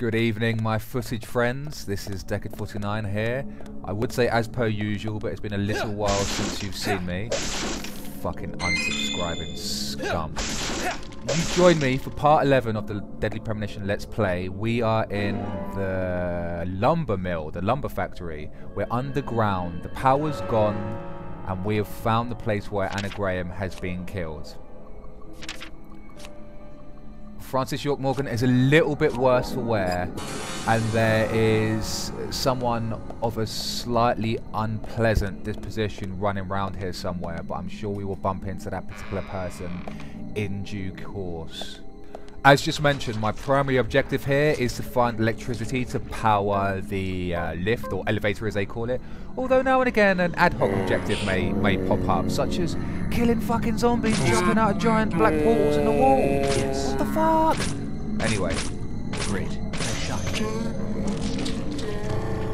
Good evening, my footage friends. This is Decade49 here. I would say as per usual, but it's been a little while since you've seen me. Fucking unsubscribing scum. You join me for part 11 of the Deadly Premonition Let's Play. We are in the lumber mill, the lumber factory. We're underground, the power's gone, and we have found the place where Anna Graham has been killed. Francis York Morgan is a little bit worse for wear, and there is someone of a slightly unpleasant disposition running around here somewhere, but I'm sure we will bump into that particular person in due course. As just mentioned, my primary objective here is to find electricity to power the lift, or elevator as they call it, although now and again an ad hoc objective may pop up, such as killing fucking zombies jumping out of giant black portals in the wall. Yes. What the fuck? Anyway. Great.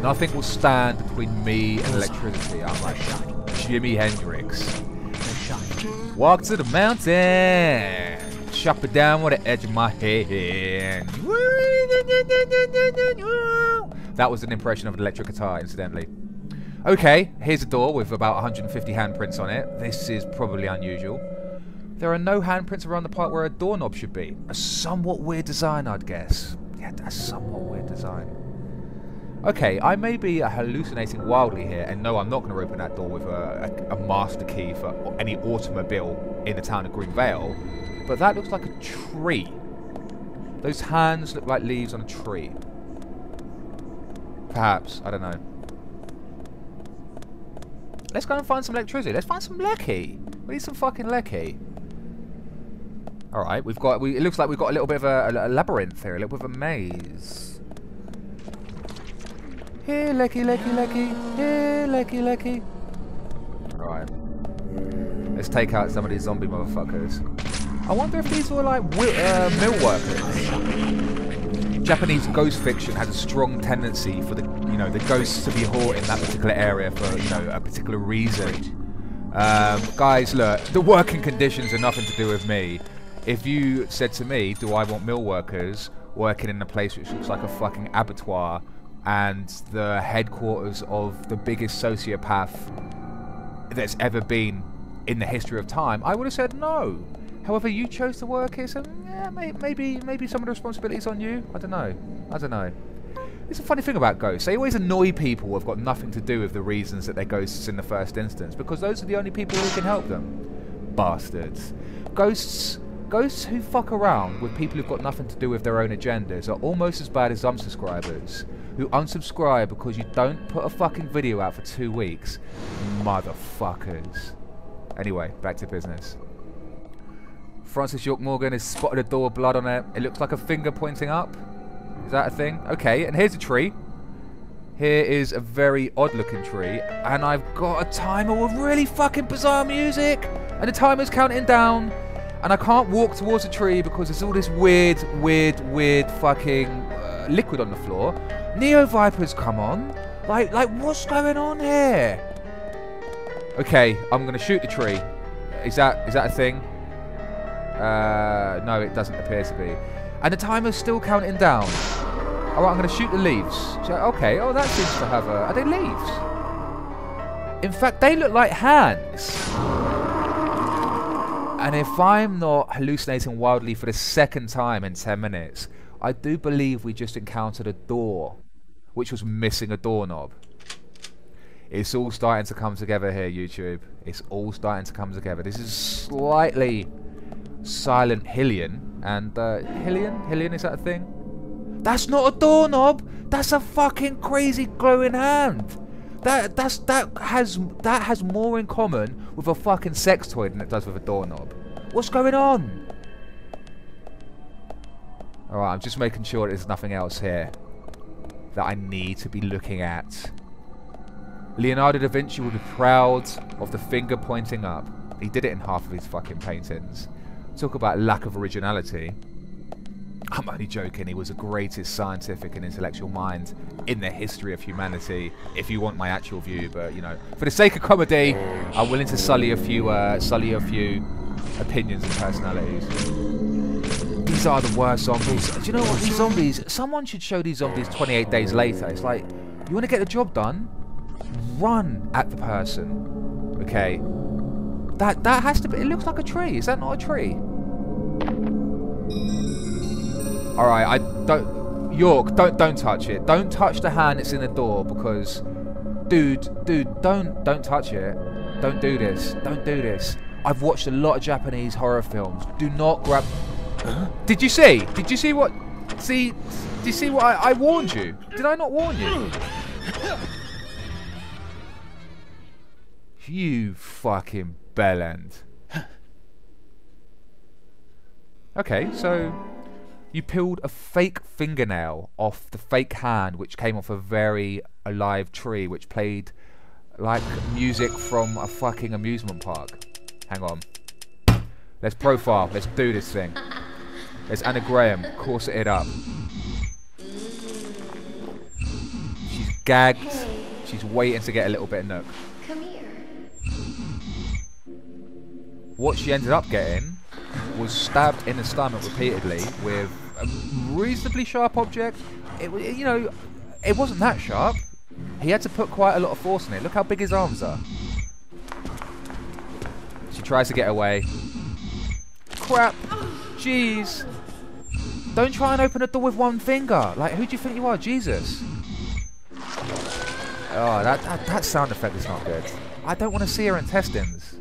Nothing will stand between me and electricity. I'm like Jimi Hendrix. Walk to the mountain. Chop it down with the edge of my hand. That was an impression of an electric guitar, incidentally. Okay, here's a door with about 150 handprints on it. This is probably unusual. There are no handprints around the part where a doorknob should be. A somewhat weird design, I'd guess. Yeah, that's a somewhat weird design. Okay, I may be hallucinating wildly here, and no, I'm not going to open that door with a master key for any automobile in the town of Green Vale. But that looks like a tree. Those hands look like leaves on a tree. Perhaps. I don't know. Let's go and find some electricity. Let's find some lecky. We need some fucking lecky. Alright, it looks like we've got a little bit of a labyrinth here. A little bit of a maze. Here, lecky, lecky, lecky. Here, lecky, lecky. Alright. Let's take out some of these zombie motherfuckers. I wonder if these were like mill workers. Japanese ghost fiction has a strong tendency for the ghosts to be haunting that particular area for a particular reason. Guys, look, the working conditions are nothing to do with me. If you said to me, do I want mill workers working in a place which looks like a fucking abattoir and the headquarters of the biggest sociopath that's ever been in the history of time, I would have said no. However, you chose to work here, so yeah, maybe some of the responsibility's on you. I don't know. It's a funny thing about ghosts. They always annoy people who have got nothing to do with the reasons that they're ghosts in the first instance, because those are the only people who can help them. Bastards. Ghosts who fuck around with people who've got nothing to do with their own agendas are almost as bad as unsubscribers who unsubscribe because you don't put a fucking video out for 2 weeks. Motherfuckers. Anyway, back to business. Francis York Morgan has spotted a door with blood on it. It looks like a finger pointing up. Is that a thing? Okay, and here's a tree. Here is a very odd looking tree. And I've got a timer with really fucking bizarre music. And the timer's counting down. And I can't walk towards the tree because there's all this weird fucking liquid on the floor. Neo Vipers, come on. Like what's going on here? Okay, I'm going to shoot the tree. Is that a thing? No, it doesn't appear to be. And the timer's still counting down. Alright, I'm going to shoot the leaves. So, okay, oh, that seems to have a... Are they leaves? In fact, they look like hands. And if I'm not hallucinating wildly for the second time in 10 minutes, I do believe we just encountered a door, which was missing a doorknob. It's all starting to come together here, YouTube. It's all starting to come together. This is slightly... Silent Hillian, and Hillian, is that a thing? That's not a doorknob. That's a fucking crazy glowing hand. That has more in common with a fucking sex toy than it does with a doorknob. What's going on? All right, I'm just making sure there's nothing else here that I need to be looking at. Leonardo da Vinci would be proud of the finger pointing up. He did it in half of his fucking paintings. Talk about lack of originality. I'm only joking. He was the greatest scientific and intellectual mind in the history of humanity, if you want my actual view. But, for the sake of comedy, I'm willing to sully a few opinions and personalities. These These are the worst zombies. Do you know what? These zombies, someone should show these zombies 28 days later. It's like, you want to get the job done? Run at the person. Okay. That has to be, it looks like a tree. Is that not a tree? Alright, I don't, York, don't touch it. Don't touch the hand that's in the door because, dude, don't touch it. Don't do this. Don't do this. I've watched a lot of Japanese horror films. Do not grab... Did you see? Did you see what... See... Did you see what I warned you? Did I not warn you? You fucking bellend. Okay, so... You peeled a fake fingernail off the fake hand which came off a very alive tree which played like music from a fucking amusement park. Hang on. Let's profile. Let's do this thing. There's Anna Graham. Corset it up. She's gagged. She's waiting to get a little bit of nook. Come here. What she ended up getting was stabbed in the stomach repeatedly with a reasonably sharp object. You know, it wasn't that sharp. He had to put quite a lot of force in it. Look how big his arms are. She tries to get away. Crap. Jeez. Don't try and open the door with one finger. Like, who do you think you are? Jesus. Oh, that sound effect is not good. I don't want to see her intestines.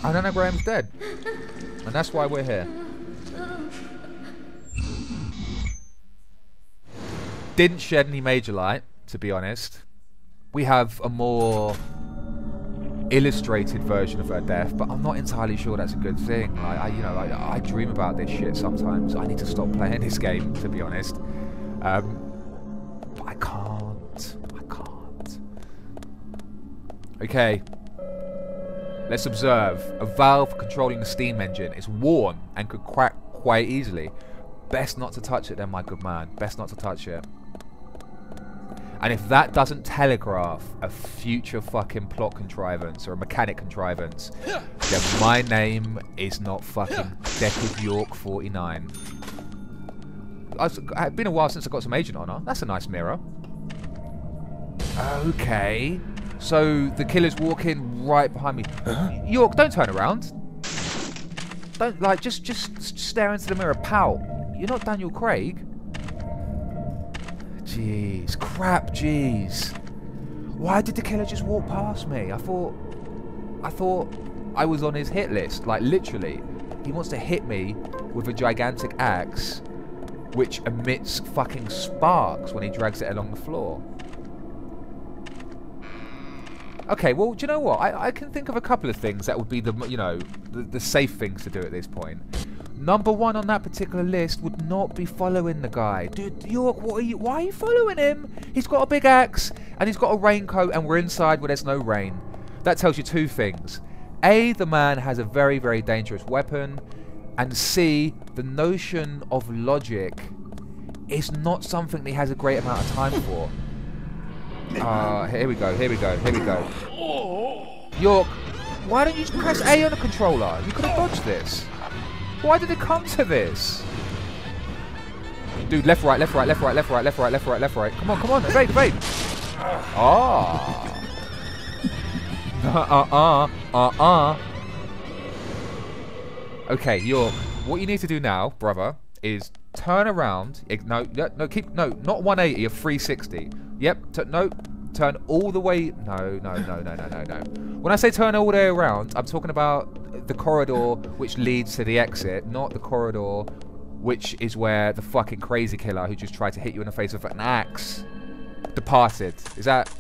I don't know Graham's dead. And that's why we're here. Didn't shed any major light, to be honest. We have a more illustrated version of her death, but I'm not entirely sure that's a good thing. Like, I dream about this shit sometimes. I need to stop playing this game, to be honest. But I can't. Okay. Let's observe. A valve controlling the steam engine is worn and could crack quite easily. Best not to touch it then, my good man. Best not to touch it. And if that doesn't telegraph a future fucking plot contrivance or a mechanic contrivance, then my name is not fucking Deckard York 49. It's been a while since I got some agent honor. That's a nice mirror. Okay. So the killer's walking right behind me. York, don't turn around. Don't, like, just stare into the mirror. Pout. You're not Daniel Craig. Jeez. Crap, jeez. Why did the killer just walk past me? I thought I was on his hit list. Like, literally. He wants to hit me with a gigantic axe which emits fucking sparks when he drags it along the floor. Okay, well, do you know what? I can think of a couple of things that would be the, you know, the safe things to do at this point. Number one on that particular list would not be following the guy. Dude, York, why are you following him? He's got a big axe, and he's got a raincoat, and we're inside where there's no rain. That tells you two things. A, the man has a very, very dangerous weapon, and C, the notion of logic is not something that he has a great amount of time for. Here we go. York, why don't you just press A on the controller? You could have dodged this. Why did it come to this? Dude, left, right. Come on, evade. Okay, York, what you need to do now, brother, is turn around. No, not 180, a 360. Yep, turn all the way. No. When I say turn all the way around, I'm talking about the corridor which leads to the exit, not the corridor which is where the fucking crazy killer who just tried to hit you in the face with an axe departed. Is that...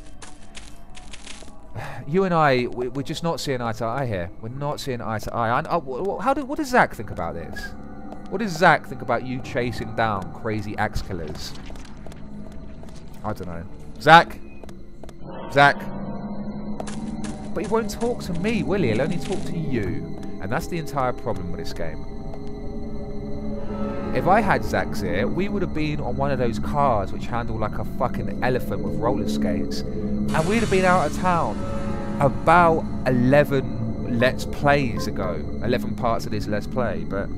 You and I, we're just not seeing eye to eye here. We're not seeing eye to eye. What does Zach think about this? What does Zach think about you chasing down crazy axe killers? I don't know. Zach! But he won't talk to me, will he? He'll only talk to you. And that's the entire problem with this game. If I had Zach's ear, we would have been on one of those cars which handle like a fucking elephant with roller skates. And we'd have been out of town about 11 Let's Plays ago. 11 parts of this Let's Play. But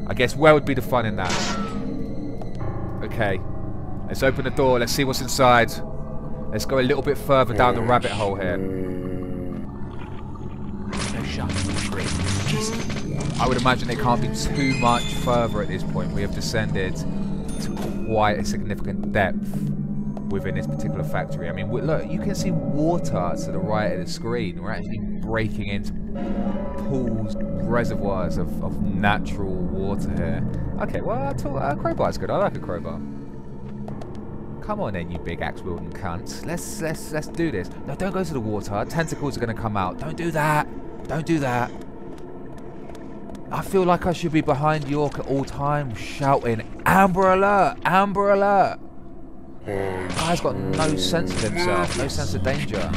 I guess where would be the fun in that? Okay. Let's open the door. Let's see what's inside. Let's go a little bit further down the rabbit hole here. I would imagine it can't be too much further at this point. We have descended to quite a significant depth within this particular factory. I mean, look, you can see water to the right of the screen. We're actually breaking into pools, reservoirs of natural water here. Okay, well, a crowbar's good. I like a crowbar. Come on then, you big axe-wielding cunts. Let's do this. No, don't go to the water. Tentacles are going to come out. Don't do that. Don't do that. I feel like I should be behind York at all times, shouting, "Amber alert! Amber alert!" The guy's got no sense of himself, no sense of danger.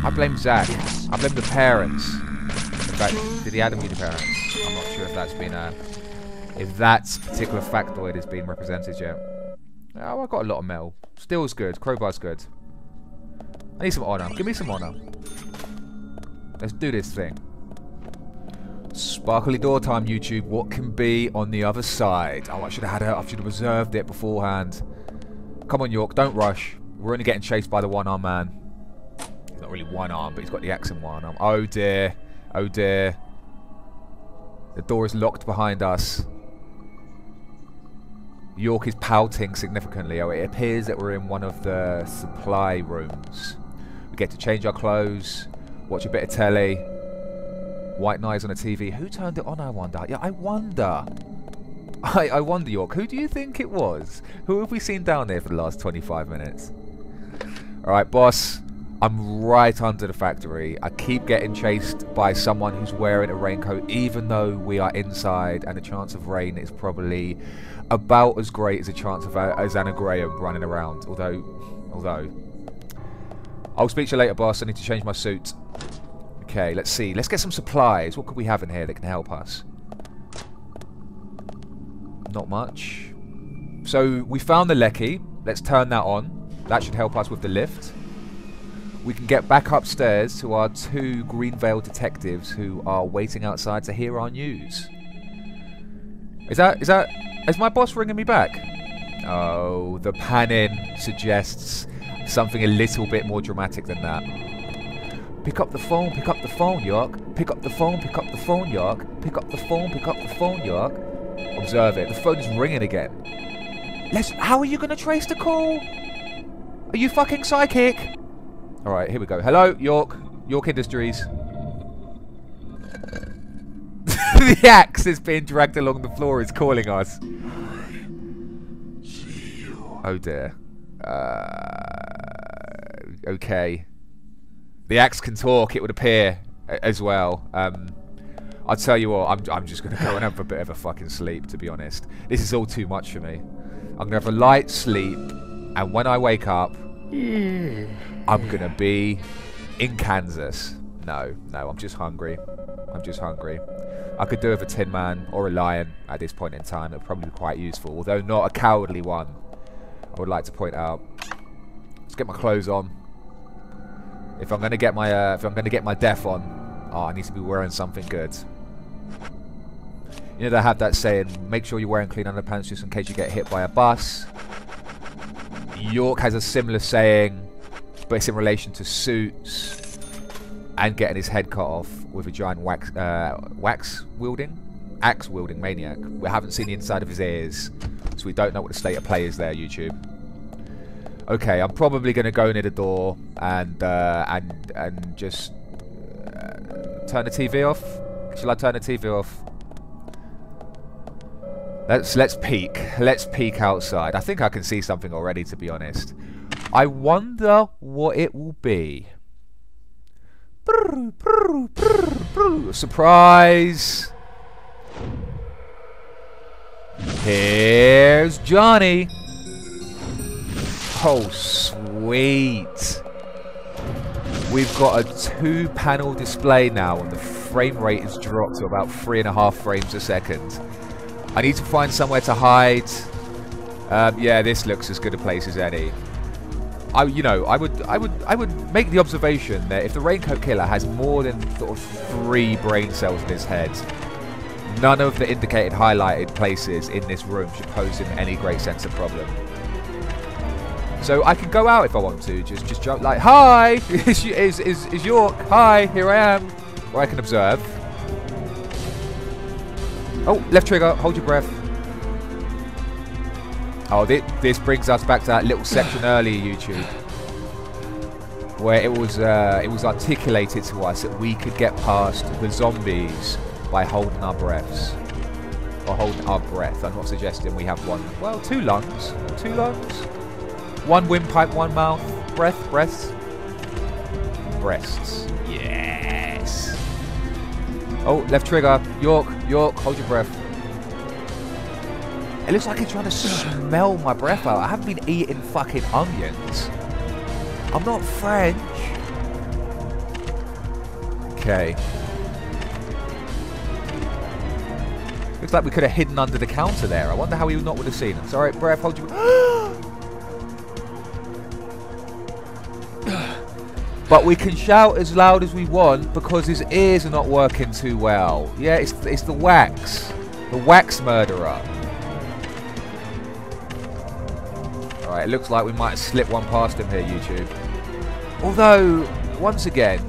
I blame Zach. I blame the parents. In fact, did he Adam be the parents? I'm not sure if that's been if that particular factoid has been represented yet. Oh, I've got a lot of metal. Steel's good. Crowbar's good. I need some honor. Give me some honor. Let's do this thing. Sparkly door time, YouTube. What can be on the other side? Oh, I should have had it. I should have reserved it beforehand. Come on, York. Don't rush. We're only getting chased by the one-arm man. He's not really one arm, but he's got the axe in one arm. Oh, dear. Oh, dear. The door is locked behind us. York is pouting significantly. Oh, it appears that we're in one of the supply rooms. We get to change our clothes, watch a bit of telly, white noise on the TV. Who turned it on, I wonder? Yeah, I wonder. I wonder, York. Who do you think it was? Who have we seen down there for the last 25 minutes? Alright, boss. I'm right under the factory. I keep getting chased by someone who's wearing a raincoat, even though we are inside, and the chance of rain is probably about as great as a chance of Anna Graham running around. Although, I'll speak to you later, boss. I need to change my suit. Okay, let's see. Let's get some supplies. What could we have in here that can help us? Not much. So we found the lecky. Let's turn that on. That should help us with the lift. We can get back upstairs to our two green veiled detectives who are waiting outside to hear our news. Is my boss ringing me back? Oh, the pan-in suggests something a little bit more dramatic than that. Pick up the phone, York. Pick up the phone, York. Pick up the phone, York. Observe it. The phone is ringing again. How are you going to trace the call? Are you fucking psychic? Alright, here we go. Hello, York. York Industries. The axe is being dragged along the floor. Is calling us. Oh dear. Okay. The axe can talk, it would appear, as well. I'll tell you what, I'm just going to go and have a bit of a fucking sleep, to be honest. This is all too much for me. I'm going to have a light sleep, and when I wake up, I'm going to be in Kansas. No, I'm just hungry. I could do with a Tin Man or a lion at this point in time. It would probably be quite useful, although not a cowardly one, I would like to point out. Let's get my clothes on. If I'm going to get my death on, I need to be wearing something good. You know, they have that saying, make sure you're wearing clean underpants just in case you get hit by a bus. York has a similar saying, but it's in relation to suits and getting his head cut off with a giant axe-wielding maniac. We haven't seen the inside of his ears, so we don't know what the state of play is there, YouTube. Okay, I'm probably going to go near the door and just turn the TV off. Shall I turn the TV off? Let's peek. Let's peek outside. I think I can see something already, to be honest. I wonder what it will be. Surprise! Here's Johnny. Oh, sweet. We've got a 2-panel display now, and the frame rate has dropped to about 3.5 frames a second. I need to find somewhere to hide. Yeah, this looks as good a place as any. I would make the observation that if the Raincoat Killer has more than sort of 3 brain cells in his head, None of the indicated highlighted places in this room should pose him any great sense of problem. So I can go out if I want to, just jump like, hi, is York, hi, here I am. Or I can observe. Oh, left trigger, hold your breath. Oh, this brings us back to that little section earlier, YouTube, where it was articulated to us that we could get past the zombies by holding our breaths. Or holding our breath. I'm not suggesting we have one, well, two lungs. Two lungs. One windpipe, one mouth. Breaths. Breasts. Yes. Oh, left trigger. York, hold your breath. It looks like he's trying to smell my breath out. I haven't been eating fucking onions. I'm not French. Okay. Looks like we could have hidden under the counter there. I wonder how he not would have seen us. Alright, breath, hold your... But we can shout as loud as we want because his ears are not working too well. Yeah, it's the wax. The wax murderer. Alright, it looks like we might slip one past him here, YouTube. Although, once again,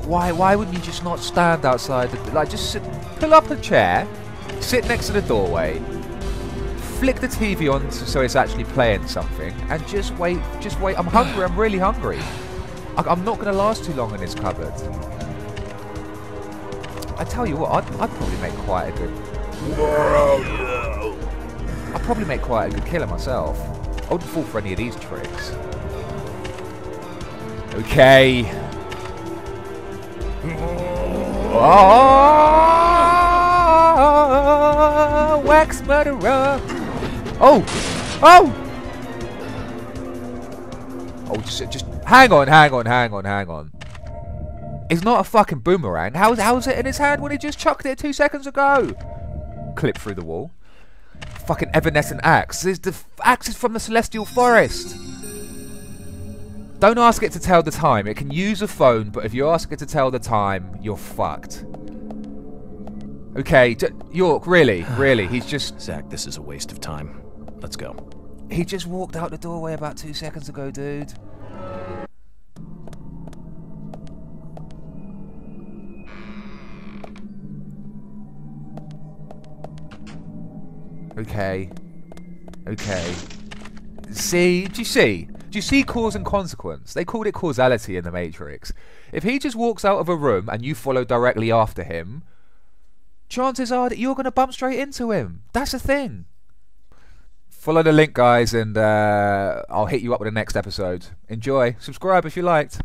why wouldn't you just not stand outside? Like, just pull up a chair, sit next to the doorway, flick the TV on so it's actually playing something, and just wait. I'm hungry. I'm really hungry. I'm not going to last too long in this cupboard. I tell you what, I'd probably make quite a good... I'd probably make quite a good killer myself. I wouldn't fall for any of these tricks. Okay. Oh, wax murderer. Oh. Oh, just hang on. It's not a fucking boomerang. How's it in his hand when he just chucked it 2 seconds ago? Clip through the wall. Fucking evanescent axe. The axe is from the Celestial Forest. Don't ask it to tell the time. It can use a phone, but if you ask it to tell the time, you're fucked. Okay, York, really, he's just... Zach, this is a waste of time. Let's go. He just walked out the doorway about 2 seconds ago, dude. Okay. See? Do you see? Do you see cause and consequence? They called it causality in the Matrix. If he just walks out of a room and you follow directly after him, chances are that you're going to bump straight into him. That's the thing. Follow the link, guys, and I'll hit you up with the next episode. Enjoy. Subscribe if you liked.